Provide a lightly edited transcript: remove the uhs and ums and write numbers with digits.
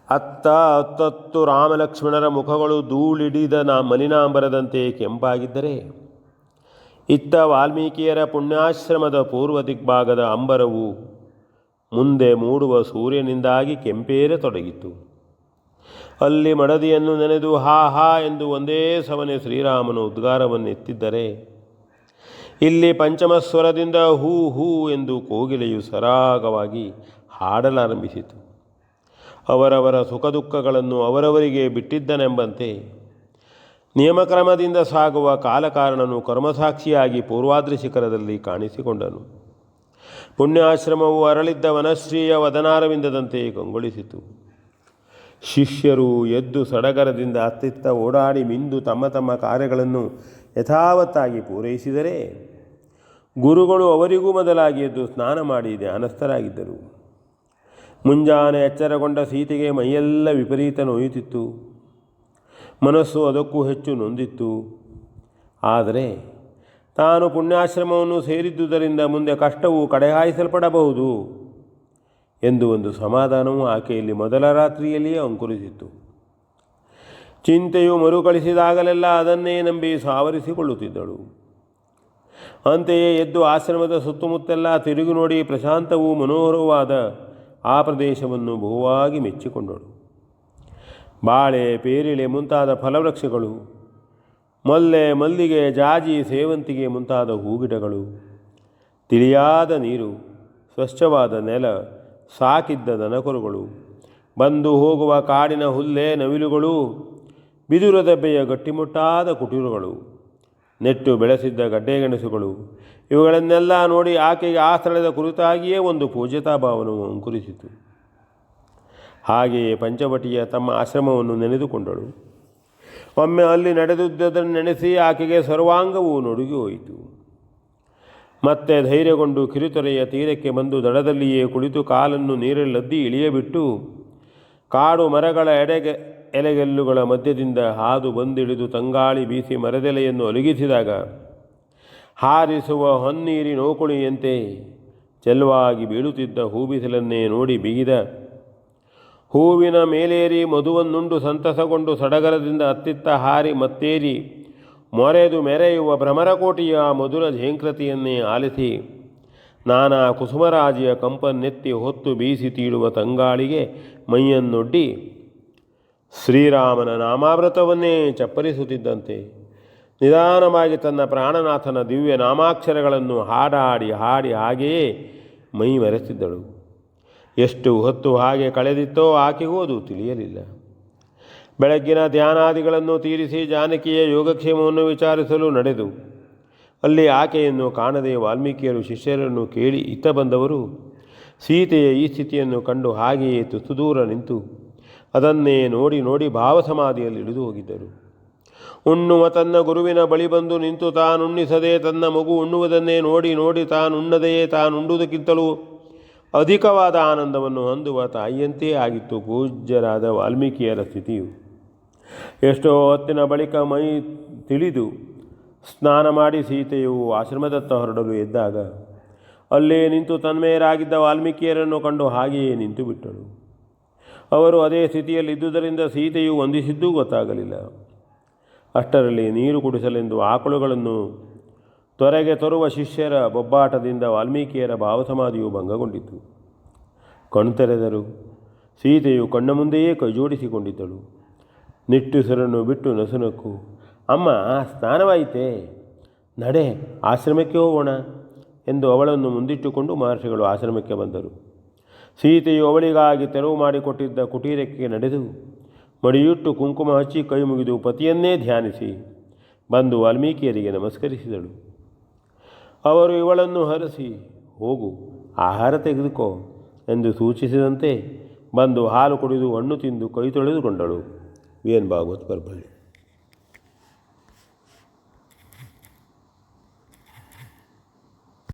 ಅತ್ತ ಅತ್ತತ್ತು ರಾಮಲಕ್ಷ್ಮಣರ ಮುಖಗಳು ಧೂಳಿಡಿದ ಮಲಿನಾಂಬರದಂತೆ ಕೆಂಪಾಗಿದ್ದರೆ, ಇತ್ತ ವಾಲ್ಮೀಕಿಯರ ಪುಣ್ಯಾಶ್ರಮದ ಪೂರ್ವ ದಿಗ್ಭಾಗದ ಅಂಬರವು ಮುಂದೆ ಮೂಡುವ ಸೂರ್ಯನಿಂದಾಗಿ ಕೆಂಪೇರತೊಡಗಿತು. ಅಲ್ಲಿ ಮಡದಿಯನ್ನು ನೆನೆದು ಹಾ ಹಾ ಎಂದು ಒಂದೇ ಸವನೆ ಶ್ರೀರಾಮನು ಉದ್ಗಾರವನ್ನೆತ್ತಿದ್ದರೆ, ಇಲ್ಲಿ ಪಂಚಮಸ್ವರದಿಂದ ಹೂ ಹೂ ಎಂದು ಕೋಗಿಲೆಯು ಸರಾಗವಾಗಿ ಹಾಡಲಾರಂಭಿಸಿತು. ಅವರವರ ಸುಖ ದುಃಖಗಳನ್ನು ಅವರವರಿಗೆ ಬಿಟ್ಟಿದ್ದನೆಂಬಂತೆ ನಿಯಮಕ್ರಮದಿಂದ ಸಾಗುವ ಕಾಲಕಾರಣನು ಕರ್ಮಸಾಕ್ಷಿಯಾಗಿ ಪೂರ್ವಾದ್ರಿ ಶಿಖರದಲ್ಲಿ ಕಾಣಿಸಿಕೊಂಡನು. ಪುಣ್ಯಾಶ್ರಮವು ಅರಳಿದ್ದ ವನಶ್ರೀಯ ವದನಾರವಿಂದದಂತೆ ಕಂಗೊಳಿಸಿತು. ಶಿಷ್ಯರು ಎದ್ದು ಸಡಗರದಿಂದ ಅತ್ತಿತ್ತ ಓಡಾಡಿ ಮಿಂದು ತಮ್ಮ ತಮ್ಮ ಕಾರ್ಯಗಳನ್ನು ಯಥಾವತ್ತಾಗಿ ಪೂರೈಸಿದರೆ, ಗುರುಗಳು ಅವರಿಗೂ ಮೊದಲಾಗಿ ಎದ್ದು ಸ್ನಾನ ಮಾಡಿ ಧ್ಯಾನಸ್ಥರಾಗಿದ್ದರು. ಮುಂಜಾನೆ ಎಚ್ಚರಗೊಂಡ ಸೀತೆಗೆ ಮೈಯೆಲ್ಲ ವಿಪರೀತ ನೋಯುತ್ತಿತ್ತು. ಮನಸ್ಸು ಅದಕ್ಕೂ ಹೆಚ್ಚು ನೊಂದಿತ್ತು. ಆದರೆ ತಾನು ಪುಣ್ಯಾಶ್ರಮವನ್ನು ಸೇರಿದ್ದುದರಿಂದ ಮುಂದೆ ಕಷ್ಟವು ಕಡೆಹಾಯಿಸಲ್ಪಡಬಹುದು ಎಂದು ಒಂದು ಸಮಾಧಾನವು ಆಕೆಯಲ್ಲಿ ಮೊದಲ ರಾತ್ರಿಯಲ್ಲಿಯೇ ಅಂಕುರಿಸಿತ್ತು. ಚಿಂತೆಯು ಮರುಕಳಿಸಿದಾಗಲೆಲ್ಲ ಅದನ್ನೇ ನಂಬಿ ಸಾವರಿಸಿಕೊಳ್ಳುತ್ತಿದ್ದಳು. ಅಂತೆಯೇ ಎದ್ದು ಆಶ್ರಮದ ಸುತ್ತಮುತ್ತೆಲ್ಲ ತಿರುಗಿ ನೋಡಿ ಪ್ರಶಾಂತವೂ ಮನೋಹರವಾದ ಆ ಪ್ರದೇಶವನ್ನು ಬಹುವಾಗಿ ಮೆಚ್ಚಿಕೊಂಡಳು. ಬಾಳೆ, ಪೇರಿಳೆ ಮುಂತಾದ ಫಲವೃಕ್ಷಗಳು, ಮೊಲ್ಲೆ, ಮಲ್ಲಿಗೆ, ಜಾಜಿ, ಸೇವಂತಿಗೆ ಮುಂತಾದ ಹೂಗಿಡಗಳು, ತಿಳಿಯಾದ ನೀರು, ಸ್ವಚ್ಛವಾದ ನೆಲ, ಸಾಕಿದ್ದ ದನಕರುಗಳು, ಬಂದು ಹೋಗುವ ಕಾಡಿನ ಹುಲ್ಲೆ, ನವಿಲುಗಳು, ಬಿದುರ ದಬ್ಬೆಯ ಗಟ್ಟಿಮುಟ್ಟಾದ ಕುಟೀರಗಳು, ನೆಟ್ಟು ಬೆಳೆಸಿದ್ದ ಗಡ್ಡೆಗೆಣಸುಗಳು, ಇವುಗಳನ್ನೆಲ್ಲ ನೋಡಿ ಆಕೆಗೆ ಆ ಸ್ಥಳದ ಕುರಿತಾಗಿಯೇ ಒಂದು ಪೂಜ್ಯತಾ ಭಾವನವು ಅಂಕುರಿಸಿತು. ಹಾಗೆಯೇ ಪಂಚವಟಿಯ ತಮ್ಮ ಆಶ್ರಮವನ್ನು ನೆನೆದುಕೊಂಡಳು. ಒಮ್ಮೆ ಅಲ್ಲಿ ನಡೆದುದನ್ನು ನೆನೆಸಿ ಆಕೆಗೆ ಸರ್ವಾಂಗವೂ ನಡುಗಿ ಹೋಯಿತು. ಮತ್ತೆ ಧೈರ್ಯಗೊಂಡು ಕಿರುತೆರೆಯ ತೀರಕ್ಕೆ ಬಂದು ದಡದಲ್ಲಿಯೇ ಕುಳಿತು ಕಾಲನ್ನು ನೀರಲ್ಲದ್ದಿ ಇಳಿಯಬಿಟ್ಟು ಕಾಡು ಮರಗಳ ಎಲೆಗೆಲ್ಲುಗಳ ಮಧ್ಯದಿಂದ ಹಾದು ಬಂದಿಳಿದು ತಂಗಾಳಿ ಬೀಸಿ ಮರದೆಲೆಯನ್ನು ಅಲುಗಿಸಿದಾಗ ಹಾರಿಸುವ ಹೊನ್ನೀರಿ ನೌಕುಳಿಯಂತೆ ಚೆಲುವಾಗಿ ಬೀಳುತ್ತಿದ್ದ ಹೂಬಿಸಿಲನ್ನೇ ನೋಡಿ ಬಿಗಿದ ಹೂವಿನ ಮೇಲೇರಿ ಮಧುವನ್ನುಂಡು ಸಂತಸಗೊಂಡು ಸಡಗರದಿಂದ ಅತ್ತಿತ್ತ ಹಾರಿ ಮತ್ತೇರಿ ಮೊರೆದು ಮೆರೆಯುವ ಭ್ರಮರಕೋಟಿಯ ಮಧುರ ಝೇಂಕೃತಿಯನ್ನೇ ಆಲಿಸಿ ನಾನಾ ಕುಸುಮರಾಜಿಯ ಕಂಪನ್ನೆತ್ತಿ ಹೊತ್ತು ಬೀಸಿ ತೀಡುವ ತಂಗಾಳಿಗೆ ಮೈಯನ್ನೊಡ್ಡಿ ಶ್ರೀರಾಮನ ನಾಮಾಮೃತವನ್ನೇ ಚಪ್ಪರಿಸುತ್ತಿದ್ದಂತೆ ನಿಧಾನವಾಗಿ ತನ್ನ ಪ್ರಾಣನಾಥನ ದಿವ್ಯ ನಾಮಾಕ್ಷರಗಳನ್ನು ಹಾಡಾಡಿ ಹಾಗೆಯೇ ಮೈ ಮರೆತಿದ್ದಳು. ಎಷ್ಟು ಹೊತ್ತು ಹಾಗೆ ಕಳೆದಿತ್ತೋ ಆಕೆಗೂ ಅದು ತಿಳಿಯಲಿಲ್ಲ. ಬೆಳಗ್ಗಿನ ಧ್ಯಾನಾದಿಗಳನ್ನು ತೀರಿಸಿ ಜಾನಕಿಯ ಯೋಗಕ್ಷೇಮವನ್ನು ವಿಚಾರಿಸಲು ನಡೆದು ಅಲ್ಲಿ ಆಕೆಯನ್ನು ಕಾಣದೆ ವಾಲ್ಮೀಕಿಯರು ಶಿಷ್ಯರನ್ನು ಕೇಳಿ ಇತ್ತ ಬಂದವರು ಸೀತೆಯ ಈ ಸ್ಥಿತಿಯನ್ನು ಕಂಡು ಹಾಗೆಯೇ ತುಸು ದೂರ ನಿಂತು ಅದನ್ನೇ ನೋಡಿ ನೋಡಿ ಭಾವಸಮಾಧಿಯಲ್ಲಿ ಇಳಿದು ಹೋಗಿದ್ದರು. ಉಣ್ಣುವ ತನ್ನ ಗುರುವಿನ ಬಳಿ ಬಂದು ನಿಂತು ತಾನುಣ್ಣಿಸದೆ ತನ್ನ ಮಗು ಉಣ್ಣುವುದನ್ನೇ ನೋಡಿ ನೋಡಿ ತಾನುಣ್ಣದೆಯೇ ತಾನುಂಡುವುದಕ್ಕಿಂತಲೂ ಅಧಿಕವಾದ ಆನಂದವನ್ನು ಹೊಂದುವ ತಾಯಿಯಂತೆ ಆಗಿತ್ತು ಪೂಜ್ಯರಾದ ವಾಲ್ಮೀಕಿಯರ ಸ್ಥಿತಿಯು. ಎಷ್ಟೋ ಹೊತ್ತಿನ ಬಳಿಕ ಮೈ ತಿಳಿದು ಸ್ನಾನ ಮಾಡಿ ಸೀತೆಯು ಆಶ್ರಮದತ್ತ ಹೊರಡಲು ಎದ್ದಾಗ ಅಲ್ಲೇ ನಿಂತು ತನ್ಮಯರಾಗಿದ್ದ ವಾಲ್ಮೀಕಿಯರನ್ನು ಕಂಡು ಹಾಗೆಯೇ ನಿಂತು ಬಿಟ್ಟಳು. ಅವರು ಅದೇ ಸ್ಥಿತಿಯಲ್ಲಿದ್ದುದರಿಂದ ಸೀತೆಯು ವಂದಿಸಿದ್ದೂ ಗೊತ್ತಾಗಲಿಲ್ಲ. ಅಷ್ಟರಲ್ಲಿ ನೀರು ಕುಡಿಸಲೆಂದು ಆಕಳುಗಳನ್ನು ತೊರೆಗೆ ತರುವ ಶಿಷ್ಯರ ಬೊಬ್ಬಾಟದಿಂದ ವಾಲ್ಮೀಕಿಯರ ಭಾವಸಮಾಧಿಯು ಭಂಗಗೊಂಡಿತು. ಕಣ್ತೆರೆದರು. ಸೀತೆಯು ಕಣ್ಣ ಮುಂದೆಯೇ ಕೈಜೋಡಿಸಿಕೊಂಡಿದ್ದಳು. ನಿಟ್ಟುಸಿರನ್ನು ಬಿಟ್ಟು ನಸುನಕ್ಕು, ಅಮ್ಮ ಸ್ನಾನವಾಯಿತೇ, ನಡೆ ಆಶ್ರಮಕ್ಕೆ ಹೋಗೋಣ ಎಂದು ಅವಳನ್ನು ಮುಂದಿಟ್ಟುಕೊಂಡು ಮಹರ್ಷಿಗಳು ಆಶ್ರಮಕ್ಕೆ ಬಂದರು. ಸೀತೆಯು ಅವಳಿಗಾಗಿ ತೆರವು ಮಾಡಿಕೊಟ್ಟಿದ್ದ ಕುಟೀರಕ್ಕೆ ನಡೆದು ಮಡಿಯುಟ್ಟು ಕುಂಕುಮ ಹಚ್ಚಿ ಕೈ ಮುಗಿದು ಪತಿಯನ್ನೇ ಧ್ಯಾನಿಸಿ ಬಂದು ವಾಲ್ಮೀಕಿಯರಿಗೆ ನಮಸ್ಕರಿಸಿದಳು. ಅವರು ಇವಳನ್ನು ಹರಸಿ ಹೋಗು ಆಹಾರ ತೆಗೆದುಕೋ ಎಂದು ಸೂಚಿಸಿದಂತೆ ಬಂದು ಹಾಲು ಕುಡಿದು ಹಣ್ಣು ತಿಂದು ಕೈ ತೊಳೆದುಕೊಂಡಳು. V N Bhagavat ಪರ್ಬಳ್ಳಿ.